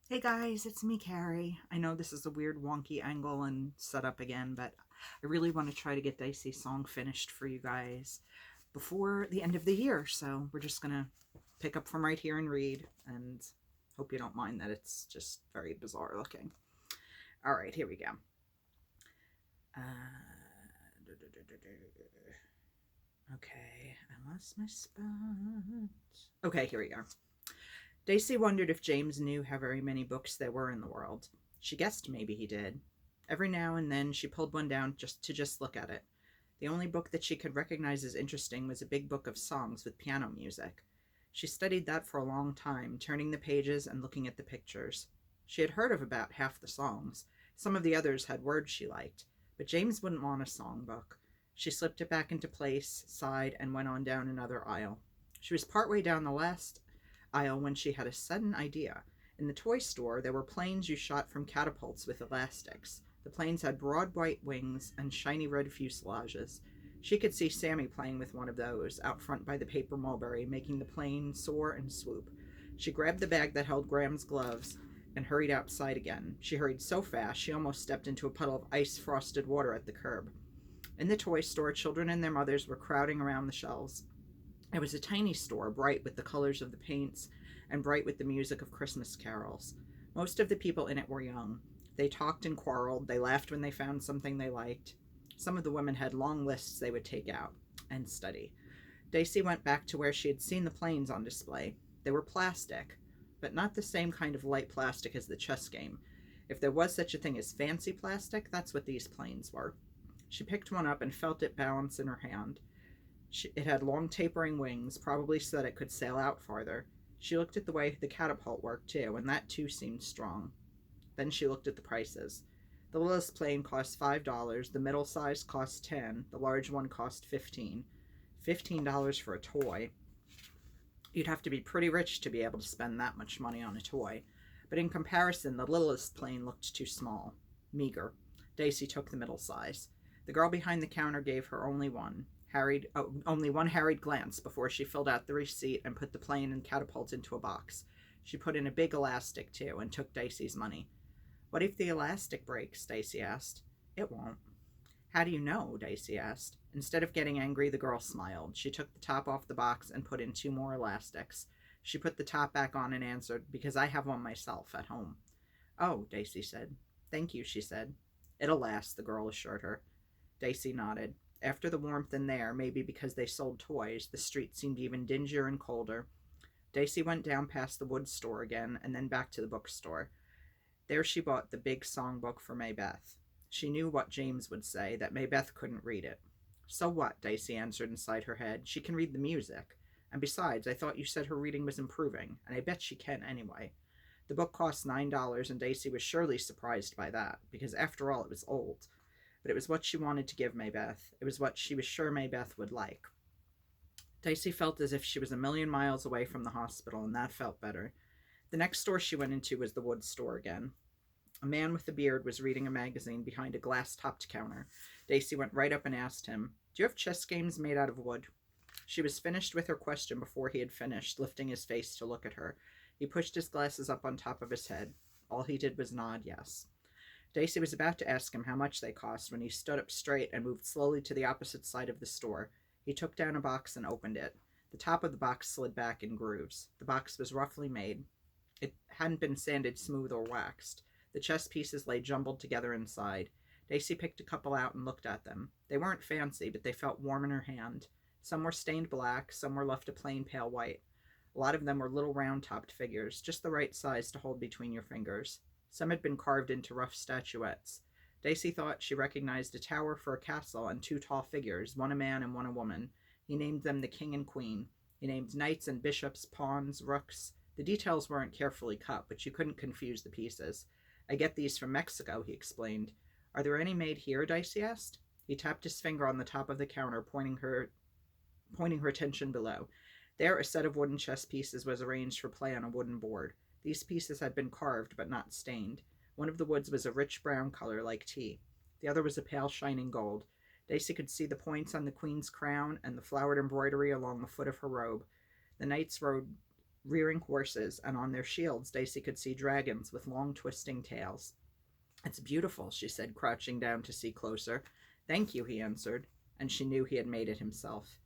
Hey guys, it's me, Kari. I know this is a weird, wonky angle and setup again, but I really want to try to get Dicey's song finished for you guys before the end of the year. So we're just gonna pick up from right here and read, and hope you don't mind that it's just very bizarre looking. All right, here we go. Okay, I lost my spot. Okay, here we go. Dicey wondered if James knew how very many books there were in the world. She guessed maybe he did. Every now and then she pulled one down just look at it. The only book that she could recognize as interesting was a big book of songs with piano music. She studied that for a long time, turning the pages and looking at the pictures. She had heard of about half the songs. Some of the others had words she liked, but James wouldn't want a songbook. She slipped it back into place, sighed, and went on down another aisle. She was partway down the last aisle when she had a sudden idea. In the toy store, there were planes you shot from catapults with elastics. The planes had broad white wings and shiny red fuselages. She could see Sammy playing with one of those out front by the paper mulberry, making the plane soar and swoop. She grabbed the bag that held Graham's gloves and hurried outside again. She hurried so fast she almost stepped into a puddle of ice frosted water at the curb. In the toy store, children and their mothers were crowding around the shelves. It was a tiny store, bright with the colors of the paints and bright with the music of Christmas carols. Most of the people in it were young. They talked and quarreled. They laughed when they found something they liked. Some of the women had long lists they would take out and study. Dicey went back to where she had seen the planes on display. They were plastic, but not the same kind of light plastic as the chess game. If there was such a thing as fancy plastic, that's what these planes were. She picked one up and felt it balance in her hand. It had long tapering wings, probably so that it could sail out farther. She looked at the way the catapult worked too, and that too seemed strong. Then she looked at the prices. The littlest plane cost $5, the middle size cost 10, the large one cost 15. $15 for a toy. You'd have to be pretty rich to be able to spend that much money on a toy. But in comparison, the littlest plane looked too small. Meager. Dicey took the middle size. The girl behind the counter gave her only one harried glance before she filled out the receipt and put the plane and catapult into a box. She put in a big elastic, too, and took Dicey's money. What if the elastic breaks? Dicey asked. It won't. How do you know? Dicey asked. Instead of getting angry, the girl smiled. She took the top off the box and put in two more elastics. She put the top back on and answered, Because I have one myself at home. Oh, Dicey said. Thank you, she said. It'll last, the girl assured her. Dicey nodded. After the warmth in there, maybe because they sold toys, the street seemed even dingier and colder. Dicey went down past the wood store again and then back to the bookstore. There she bought the big songbook for Maybeth. She knew what James would say, that Maybeth couldn't read it. So what? Dicey answered inside her head. She can read the music. And besides, I thought you said her reading was improving, and I bet she can anyway. The book cost $9, and Dicey was surely surprised by that, because after all, it was old. But it was what she wanted to give Maybeth. It was what she was sure Maybeth would like. Dicey felt as if she was a million miles away from the hospital, and that felt better. The next store she went into was the wood store again. A man with a beard was reading a magazine behind a glass-topped counter. Dicey went right up and asked him, Do you have chess games made out of wood? She was finished with her question before he had finished, lifting his face to look at her. He pushed his glasses up on top of his head. All he did was nod yes. Dicey was about to ask him how much they cost when he stood up straight and moved slowly to the opposite side of the store. He took down a box and opened it. The top of the box slid back in grooves. The box was roughly made. It hadn't been sanded smooth or waxed. The chess pieces lay jumbled together inside. Dicey picked a couple out and looked at them. They weren't fancy, but they felt warm in her hand. Some were stained black, some were left a plain pale white. A lot of them were little round-topped figures, just the right size to hold between your fingers. Some had been carved into rough statuettes. Dicey thought she recognized a tower for a castle and two tall figures, one a man and one a woman. He named them the king and queen. He named knights and bishops, pawns, rooks. The details weren't carefully cut, but you couldn't confuse the pieces. I get these from Mexico, he explained. Are there any made here? Dicey asked. He tapped his finger on the top of the counter, pointing her attention below. There, a set of wooden chess pieces was arranged for play on a wooden board. These pieces had been carved, but not stained. One of the woods was a rich brown color, like tea. The other was a pale, shining gold. Dicey could see the points on the queen's crown and the flowered embroidery along the foot of her robe. The knights rode rearing horses, and on their shields Dicey could see dragons with long twisting tails. "It's beautiful," she said, crouching down to see closer. "Thank you," he answered, and she knew he had made it himself.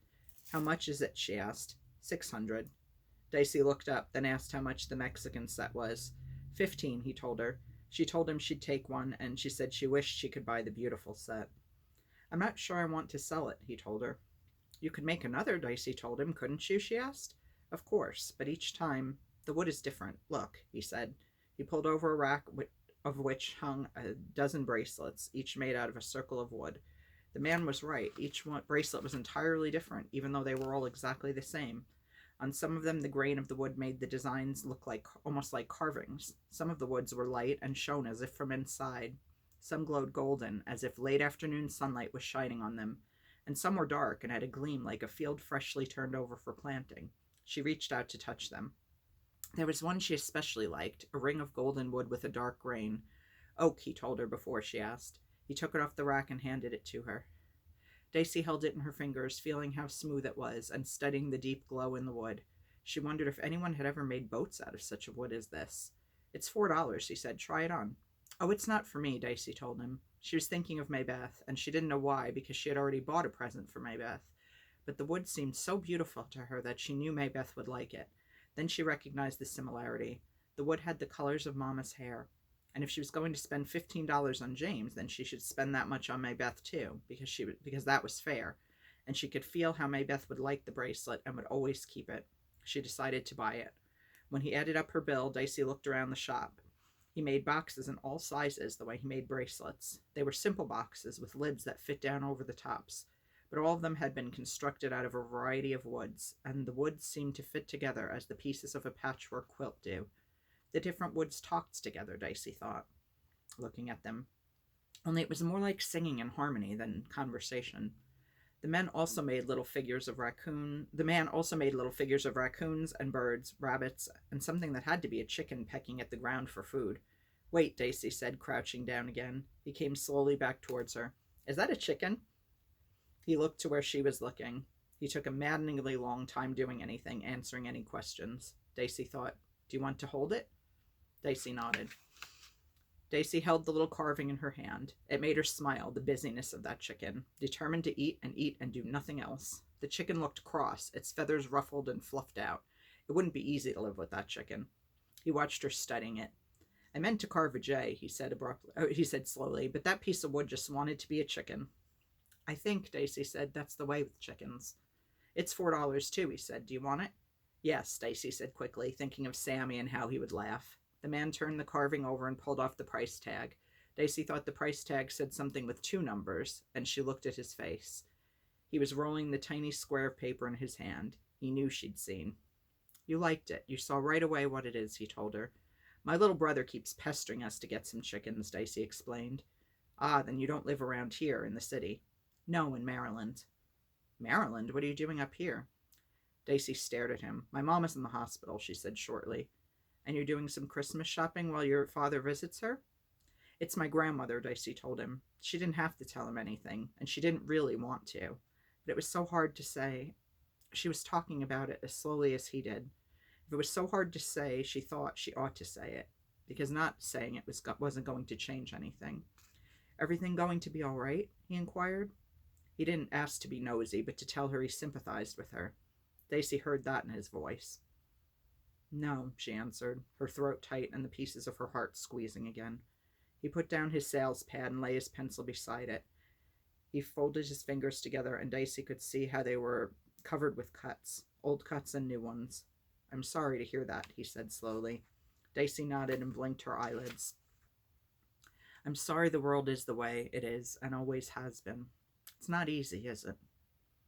"How much is it?" she asked. 600. Dicey looked up, then asked how much the Mexican set was. 15, he told her. She told him she'd take one, and she said she wished she could buy the beautiful set. "I'm not sure I want to sell it," he told her. "You could make another," Dicey told him, "couldn't you?" she asked. "Of course, but each time the wood is different. Look," he said. He pulled over a rack of which hung a dozen bracelets, each made out of a circle of wood. The man was right. Each bracelet was entirely different, even though they were all exactly the same. On some of them, the grain of the wood made the designs look almost like carvings. Some of the woods were light and shone as if from inside. Some glowed golden, as if late afternoon sunlight was shining on them, and some were dark and had a gleam like a field freshly turned over for planting. She reached out to touch them. There was one she especially liked, a ring of golden wood with a dark grain. "Oak," he told her before she asked. He took it off the rack and handed it to her. Dicey held it in her fingers, feeling how smooth it was, and studying the deep glow in the wood. She wondered if anyone had ever made boats out of such a wood as this. "It's $4, she said. "Try it on." "Oh, it's not for me," Dicey told him. She was thinking of Maybeth, and she didn't know why, because she had already bought a present for Maybeth. But the wood seemed so beautiful to her that she knew Maybeth would like it. Then she recognized the similarity. The wood had the colors of Mama's hair. And if she was going to spend $15 on James, then she should spend that much on Maybeth too, because that was fair. And she could feel how Maybeth would like the bracelet and would always keep it. She decided to buy it. When he added up her bill, Dicey looked around the shop. He made boxes in all sizes, the way he made bracelets. They were simple boxes with lids that fit down over the tops, but all of them had been constructed out of a variety of woods, and the woods seemed to fit together as the pieces of a patchwork quilt do. The different woods talked together, Dicey thought, looking at them. Only it was more like singing in harmony than conversation. The man also made little figures of raccoons and birds, rabbits, and something that had to be a chicken pecking at the ground for food. "Wait," Dicey said, crouching down again. He came slowly back towards her. "Is that a chicken?" He looked to where she was looking. He took a maddeningly long time doing anything, answering any questions. Dicey thought, "Do you want to hold it?" Dicey nodded. Dicey held the little carving in her hand. It made her smile, the busyness of that chicken, determined to eat and do nothing else. The chicken looked cross, its feathers ruffled and fluffed out. It wouldn't be easy to live with that chicken. He watched her studying it. "I meant to carve a jay," he said slowly, "but that piece of wood just wanted to be a chicken." "I think," Dicey said, "that's the way with chickens." "It's $4 too," he said. "Do you want it?" "Yes," Dicey said quickly, thinking of Sammy and how he would laugh. The man turned the carving over and pulled off the price tag. Dicey thought the price tag said something with 2 numbers, and she looked at his face. He was rolling the tiny square of paper in his hand. He knew she'd seen. "You liked it. You saw right away what it is," he told her. "My little brother keeps pestering us to get some chickens," Dicey explained. "Ah, then you don't live around here in the city." "No, in Maryland." "Maryland? What are you doing up here?" Dicey stared at him. "My mom is in the hospital," she said shortly. "And you're doing some Christmas shopping while your father visits her?" "It's my grandmother," Dicey told him. She didn't have to tell him anything, and she didn't really want to. But it was so hard to say. She was talking about it as slowly as he did. If it was so hard to say, she thought she ought to say it, because not saying it wasn't going to change anything. "Everything going to be all right?" he inquired. He didn't ask to be nosy, but to tell her he sympathized with her. Dicey heard that in his voice. "No," she answered, her throat tight and the pieces of her heart squeezing again. He put down his sales pad and lay his pencil beside it. He folded his fingers together, and Dicey could see how they were covered with cuts, old cuts and new ones. "I'm sorry to hear that," he said slowly. Dicey nodded and blinked her eyelids. "I'm sorry the world is the way it is and always has been. It's not easy, is it?"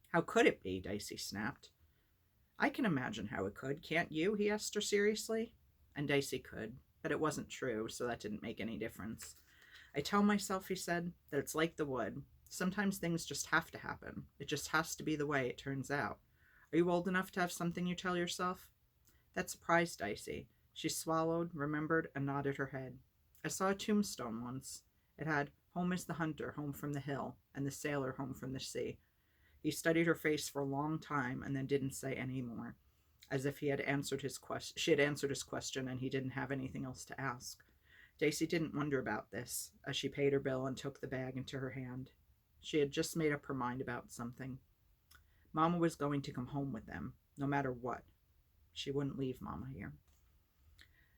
"How could it be?" Dicey snapped. "I can imagine how it could, can't you?" he asked her seriously. And Dicey could, but it wasn't true, so that didn't make any difference. "I tell myself," he said, "that it's like the wood. Sometimes things just have to happen. It just has to be the way it turns out. Are you old enough to have something you tell yourself?" That surprised Dicey. She swallowed, remembered, and nodded her head. "I saw a tombstone once. It had, 'Home is the hunter, home from the hill, and the sailor home from the sea.'" He studied her face for a long time and then didn't say any more. as if she had answered his question and he didn't have anything else to ask. Dicey didn't wonder about this as she paid her bill and took the bag into her hand. She had just made up her mind about something. Mama was going to come home with them, no matter what. She wouldn't leave Mama here.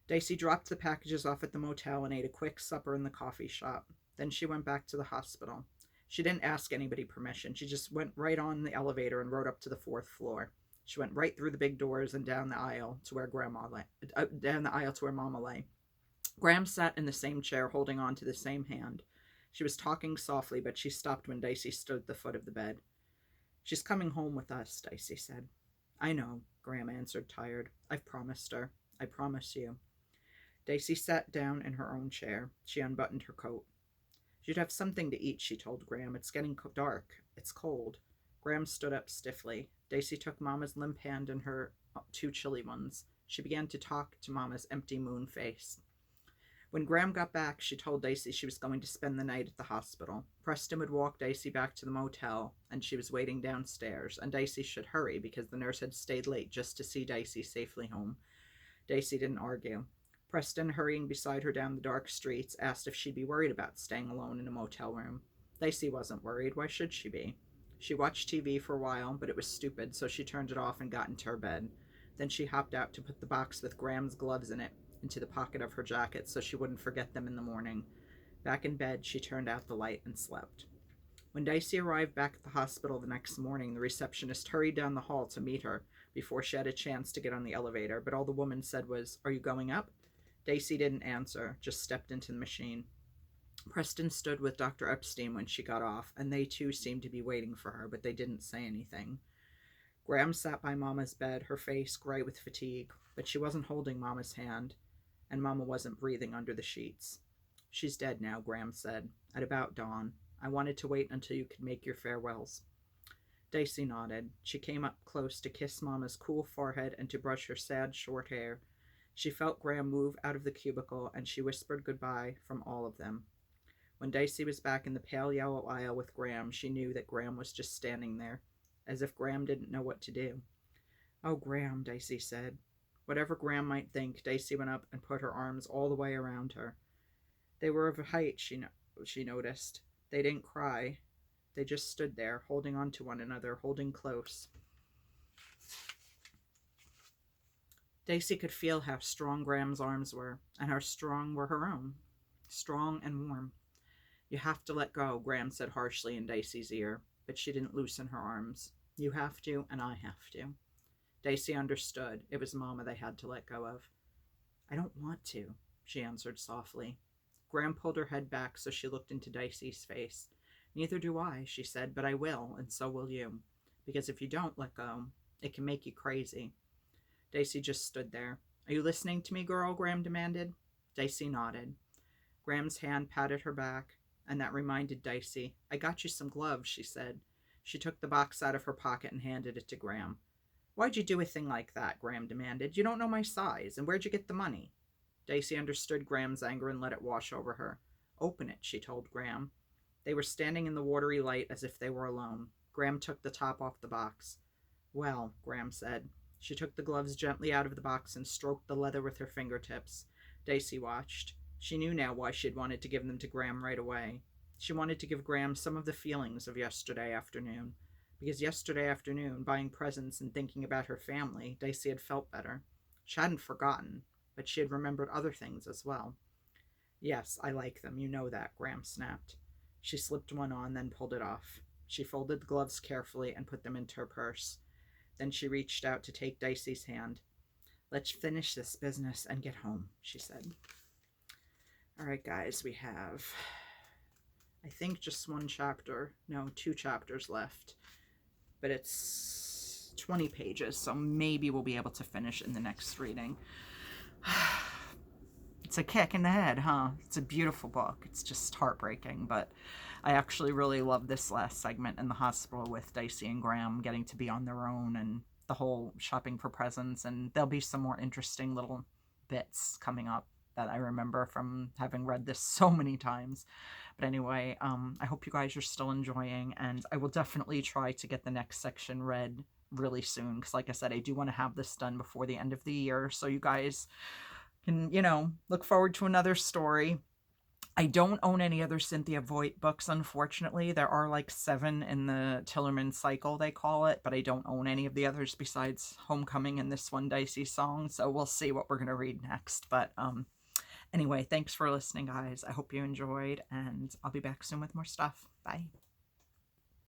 Dicey dropped the packages off at the motel and ate a quick supper in the coffee shop. Then she went back to the hospital. She didn't ask anybody permission. She just went right on the elevator and rode up to the 4th floor. She went right through the big doors and down the aisle to where Mama lay. Graham sat in the same chair, holding on to the same hand. She was talking softly, but she stopped when Dicey stood at the foot of the bed. "She's coming home with us," Dicey said. "I know," Graham answered, tired. "I've promised her. I promise you." Dicey sat down in her own chair. She unbuttoned her coat. "You'd have something to eat," she told Graham. "It's getting dark. It's cold." Graham stood up stiffly. Dicey took Mama's limp hand in her 2 chilly ones. She began to talk to Mama's empty moon face. When Graham got back, she told Dicey she was going to spend the night at the hospital. Preston would walk Dicey back to the motel, and she was waiting downstairs, and Dicey should hurry because the nurse had stayed late just to see Dicey safely home. Dicey didn't argue. Preston, hurrying beside her down the dark streets, asked if she'd be worried about staying alone in a motel room. Dicey wasn't worried. Why should she be? She watched TV for a while, but it was stupid, so she turned it off and got into her bed. Then she hopped out to put the box with Graham's gloves in it into the pocket of her jacket so she wouldn't forget them in the morning. Back in bed, she turned out the light and slept. When Dicey arrived back at the hospital the next morning, the receptionist hurried down the hall to meet her before she had a chance to get on the elevator, but all the woman said was, "Are you going up?" Dicey didn't answer, just stepped into the machine. Preston stood with Dr. Epstein when she got off, and they too seemed to be waiting for her, but they didn't say anything. Graham sat by Mama's bed, her face gray with fatigue, but she wasn't holding Mama's hand, and Mama wasn't breathing under the sheets. "She's dead now," Graham said, "at about dawn. I wanted to wait until you could make your farewells." Dicey nodded. She came up close to kiss Mama's cool forehead and to brush her sad short hair. She felt Graham move out of the cubicle, and she whispered goodbye from all of them. When Dicey was back in the pale yellow aisle with Graham, she knew that Graham was just standing there, as if Graham didn't know what to do. "Oh, Graham," Dicey said. Whatever Graham might think, Dicey went up and put her arms all the way around her. They were of a height, she noticed. They didn't cry. They just stood there, holding on to one another, holding close. Dicey could feel how strong Graham's arms were, and how strong were her own. Strong and warm. "You have to let go," Graham said harshly in Dicey's ear, but she didn't loosen her arms. "You have to, and I have to." Dicey understood. It was Mama they had to let go of. "I don't want to," she answered softly. Graham pulled her head back so she looked into Dicey's face. "Neither do I," she said, "but I will, and so will you. Because if you don't let go, it can make you crazy." Dicey just stood there. "Are you listening to me, girl?" Graham demanded. Dicey nodded. Graham's hand patted her back, and that reminded Dicey. "I got you some gloves," she said. She took the box out of her pocket and handed it to Graham. "Why'd you do a thing like that?" Graham demanded. "You don't know my size, and where'd you get the money?" Dicey understood Graham's anger and let it wash over her. "Open it," she told Graham. They were standing in the watery light as if they were alone. Graham took the top off the box. "Well," Graham said. She took the gloves gently out of the box and stroked the leather with her fingertips. Dicey watched. She knew now why she had wanted to give them to Graham right away. She wanted to give Graham some of the feelings of yesterday afternoon. Because yesterday afternoon, buying presents and thinking about her family, Dicey had felt better. She hadn't forgotten, but she had remembered other things as well. "Yes, I like them. You know that," Graham snapped. She slipped one on, then pulled it off. She folded the gloves carefully and put them into her purse. Then she reached out to take Dicey's hand. "Let's finish this business and get home," she said. All right, guys, we have, I think, just 2 chapters left. But it's 20 pages, so maybe we'll be able to finish in the next reading. It's a kick in the head, huh? It's a beautiful book. It's just heartbreaking, but I actually really love this last segment in the hospital with Dicey and Graham getting to be on their own and the whole shopping for presents, and there'll be some more interesting little bits coming up that I remember from having read this so many times. But anyway, I hope you guys are still enjoying, and I will definitely try to get the next section read really soon, because like I said, I do want to have this done before the end of the year, so you guys can, you know, look forward to another story. I don't own any other Cynthia Voigt books, unfortunately. There are like 7 in the Tillerman cycle, they call it, but I don't own any of the others besides Homecoming and this one, Dicey Song, so we'll see what we're going to read next. But anyway, thanks for listening, guys. I hope you enjoyed, and I'll be back soon with more stuff. Bye.